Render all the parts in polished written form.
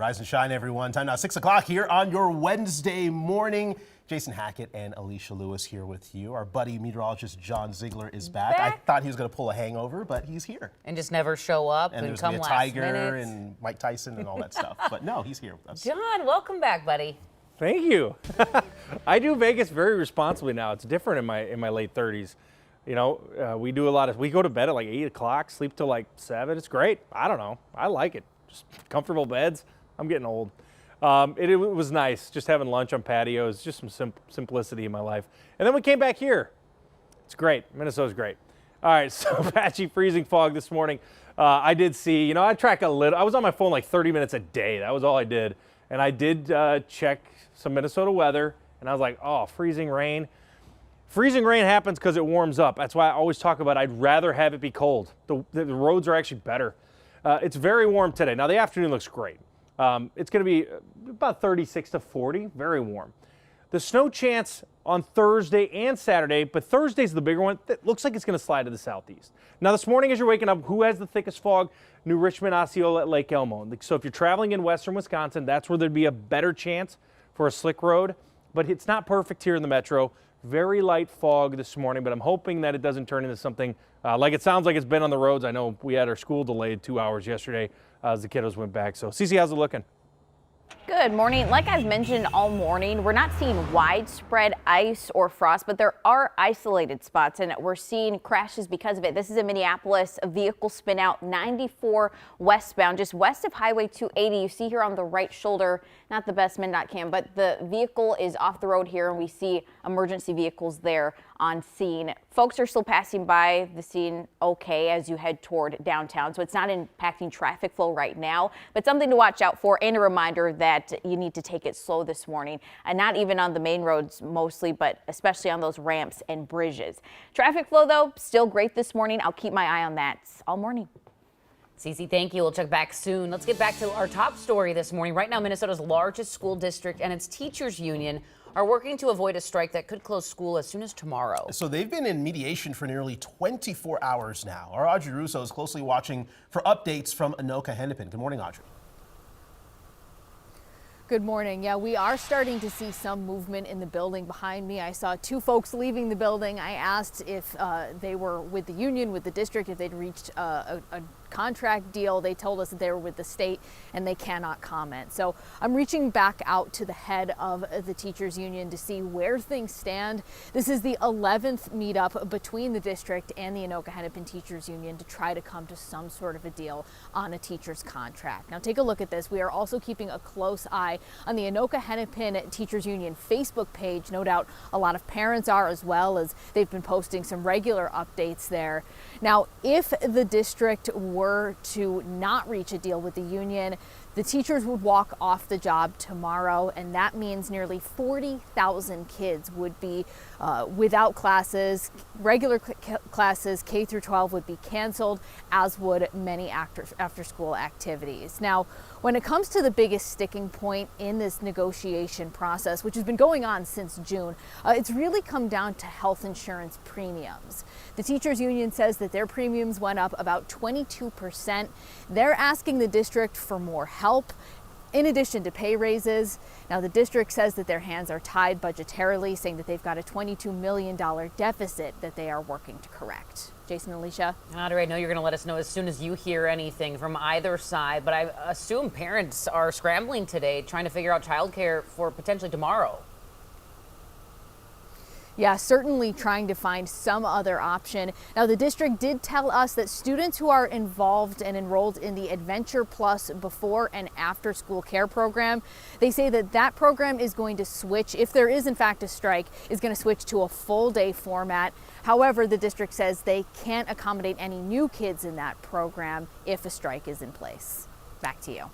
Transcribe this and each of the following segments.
Rise and shine, everyone. Time now, 6 o'clock here on your Wednesday morning. Jason Hackett and Alicia Lewis here with you. Our buddy meteorologist John Ziegler is back. I thought he was going to pull a hangover, but he's here. And just never show up and there's come a last tiger minute. And Mike Tyson and all that stuff. But no, he's here with us. John, welcome back, buddy. Thank you. I do Vegas very responsibly now. It's different in my late 30s. You know, we go to bed at like 8 o'clock, sleep till like 7. It's great. I don't know. I like it. Just comfortable beds. I'm getting old. It was nice just having lunch on patios, just some simplicity in my life. And then we came back here. It's great. Minnesota's great. All right, so patchy freezing fog this morning. I did see, you know, I track a little. I was on my phone like 30 minutes a day. That was all I did. And I did check some Minnesota weather, and I was like, oh, freezing rain. Freezing rain happens because it warms up. That's why I always talk about I'd rather have it be cold. The roads are actually better. It's very warm today. Now, the afternoon looks great. It's going to be about 36 to 40, very warm. The snow chance on Thursday and Saturday, but Thursday's the bigger one. That looks like it's going to slide to the southeast. Now, this morning as you're waking up, who has the thickest fog? New Richmond, Osceola, Lake Elmo. So if you're traveling in western Wisconsin, that's where there'd be a better chance for a slick road, but it's not perfect here in the metro. Very light fog this morning, but I'm hoping that it doesn't turn into something like it sounds like it's been on the roads. I know we had our school delayed 2 hours yesterday as the kiddos went back. So, Cece, how's it looking? Good morning. Like I've mentioned all morning, we're not seeing widespread ice or frost, but there are isolated spots, and we're seeing crashes because of it. This is in Minneapolis. A vehicle spin out 94 westbound, just west of Highway 280. You see here on the right shoulder, not the best MnDOT cam, but the vehicle is off the road here, and we see emergency vehicles there on scene. Folks are still passing by the scene okay as you head toward downtown, so it's not impacting traffic flow right now, but something to watch out for, and a reminder that you need to take it slow this morning, and not even on the main roads mostly, but especially on those ramps and bridges. Traffic flow, though, still great this morning. I'll keep my eye on that all morning. Cece, thank you. We'll check back soon. Let's get back to our top story this morning. Right now, Minnesota's largest school district and its teachers union are working to avoid a strike that could close school as soon as tomorrow. So they've been in mediation for nearly 24 hours now. Our Audrey Russo is closely watching for updates from Anoka Hennepin. Good morning, Audrey. Good morning. Yeah, we are starting to see some movement in the building behind me. I saw two folks leaving the building. I asked if they were with the union, with the district, if they'd reached a contract deal. They told us that they were with the state and they cannot comment. So I'm reaching back out to the head of the teachers union to see where things stand. This is the 11th meetup between the district and the Anoka Hennepin Teachers Union to try to come to some sort of a deal on a teacher's contract. Now take a look at this. We are also keeping a close eye on the Anoka Hennepin Teachers Union Facebook page. No doubt a lot of parents are, as well as they've been posting some regular updates there. Now, if the district were to not reach a deal with the union, the teachers would walk off the job tomorrow, and that means nearly 40,000 kids would be without classes. Regular classes, K through 12, would be canceled, as would many after-school activities. Now, when it comes to the biggest sticking point in this negotiation process, which has been going on since June, it's really come down to health insurance premiums. The teachers union says that their premiums went up about 22%. They're asking the district for more help, in addition to pay raises. Now, the district says that their hands are tied budgetarily, saying that they've got a $22 million deficit that they are working to correct. Jason, Alicia? Audrey, I know you're going to let us know as soon as you hear anything from either side, but I assume parents are scrambling today trying to figure out childcare for potentially tomorrow. Yeah, certainly trying to find some other option. Now, the district did tell us that students who are involved and enrolled in the Adventure Plus before and after school care program, they say that that program is going to switch, if there is in fact a strike, is going to switch to a full day format. However, the district says they can't accommodate any new kids in that program if a strike is in place. Back to you.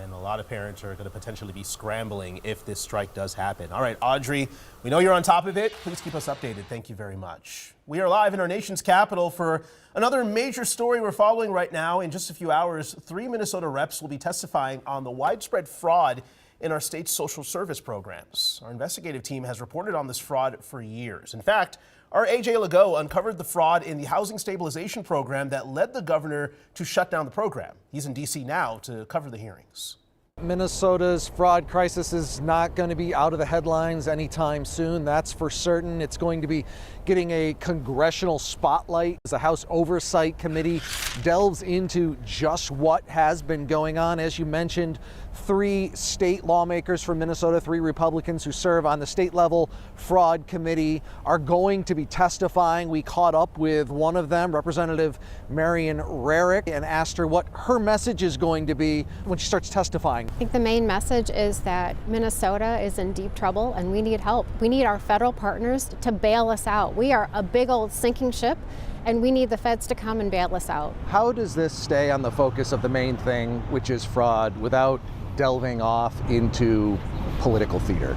And a lot of parents are going to potentially be scrambling if this strike does happen. All right, Audrey, we know you're on top of it. Please keep us updated. Thank you very much. We are live in our nation's capital for another major story we're following right now. In just a few hours, 3 Minnesota reps will be testifying on the widespread fraud in our state's social service programs. Our investigative team has reported on this fraud for years. In fact, our AJ Legault uncovered the fraud in the housing stabilization program that led the governor to shut down the program. He's in D.C. now to cover the hearings. Minnesota's fraud crisis is not going to be out of the headlines anytime soon, that's for certain. It's going to be getting a congressional spotlight as the House Oversight Committee delves into just what has been going on. As you mentioned, 3 state lawmakers from Minnesota, 3 Republicans who serve on the state level fraud committee, are going to be testifying. We caught up with one of them, Representative Marion Rarick, and asked her what her message is going to be when she starts testifying. I think the main message is that Minnesota is in deep trouble and we need help. We need our federal partners to bail us out. We are a big old sinking ship and we need the feds to come and bail us out. How does this stay on the focus of the main thing, which is fraud, without delving off into political theater?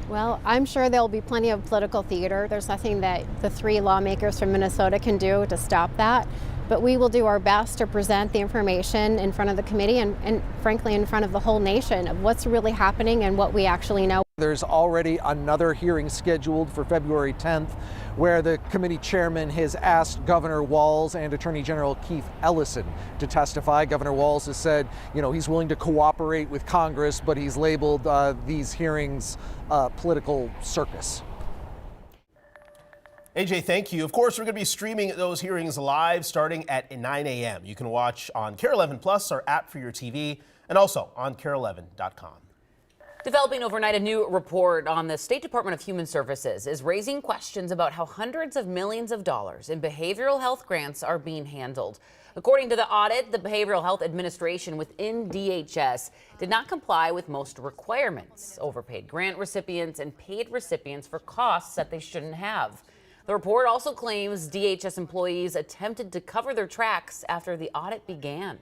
Well, I'm sure there'll be plenty of political theater. There's nothing that the 3 lawmakers from Minnesota can do to stop that. But we will do our best to present the information in front of the committee and frankly in front of the whole nation of what's really happening and what we actually know. There's already another hearing scheduled for February 10th where the committee chairman has asked Governor Walz and Attorney General Keith Ellison to testify. Governor Walz has said, he's willing to cooperate with Congress, but he's labeled these hearings political circus. AJ, thank you. Of course, we're going to be streaming those hearings live starting at 9 a.m. You can watch on KARE 11 Plus, our app for your TV, and also on KARE11.com. Developing overnight, a new report on the State Department of Human Services is raising questions about how hundreds of millions of dollars in behavioral health grants are being handled. According to the audit, the Behavioral Health Administration within DHS did not comply with most requirements, overpaid grant recipients and paid recipients for costs that they shouldn't have. The report also claims DHS employees attempted to cover their tracks after the audit began.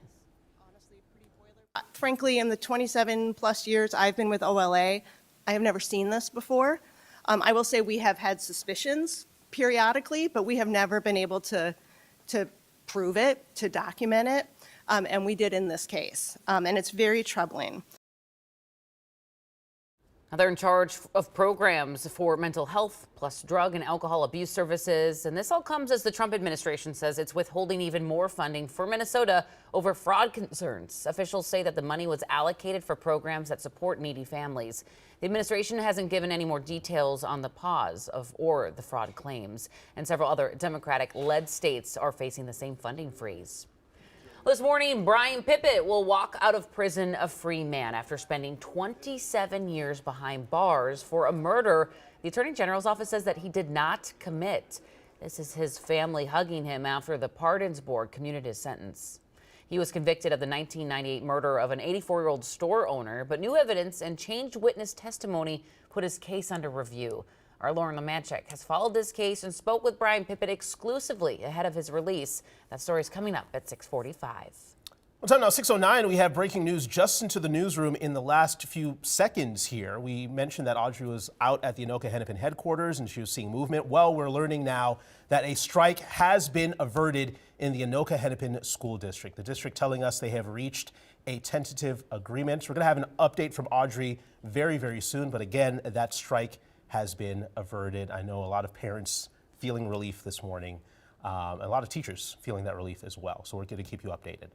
Frankly, in the 27 plus years I've been with OLA, I have never seen this before. I will say we have had suspicions periodically, but we have never been able to prove it, to document it, and we did in this case, and it's very troubling. Now they're in charge of programs for mental health, plus drug and alcohol abuse services. And this all comes as the Trump administration says it's withholding even more funding for Minnesota over fraud concerns. Officials say that the money was allocated for programs that support needy families. The administration hasn't given any more details on the pause of or the fraud claims. And several other Democratic-led states are facing the same funding freeze. This morning, Brian Pippett will walk out of prison a free man after spending 27 years behind bars for a murder the Attorney General's office says that he did not commit. This is his family hugging him after the Pardons Board commuted his sentence. He was convicted of the 1998 murder of an 84-year-old store owner, but new evidence and changed witness testimony put his case under review. Our Lauren Lemanchek has followed this case and spoke with Brian Pippett exclusively ahead of his release. That story is coming up at 6:45. Well, time now 6:09. We have breaking news just into the newsroom in the last few seconds here. We mentioned that Audrey was out at the Anoka Hennepin headquarters and she was seeing movement. Well, we're learning now that a strike has been averted in the Anoka Hennepin School District. The district telling us they have reached a tentative agreement. We're going to have an update from Audrey very, very soon. But again, that strike has been averted. I know a lot of parents feeling relief this morning. A lot of teachers feeling that relief as well. So we're going to keep you updated.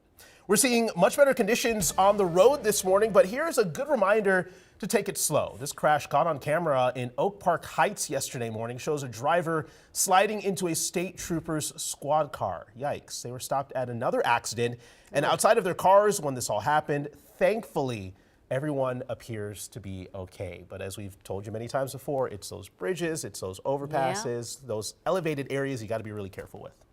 We're seeing much better conditions on the road this morning, but here's a good reminder to take it slow. This crash caught on camera in Oak Park Heights yesterday morning shows a driver sliding into a state trooper's squad car. Yikes. They were stopped at another accident and outside of their cars when this all happened. Thankfully, everyone appears to be okay. But as we've told you many times before, it's those bridges, it's those overpasses, those elevated areas you got to be really careful with.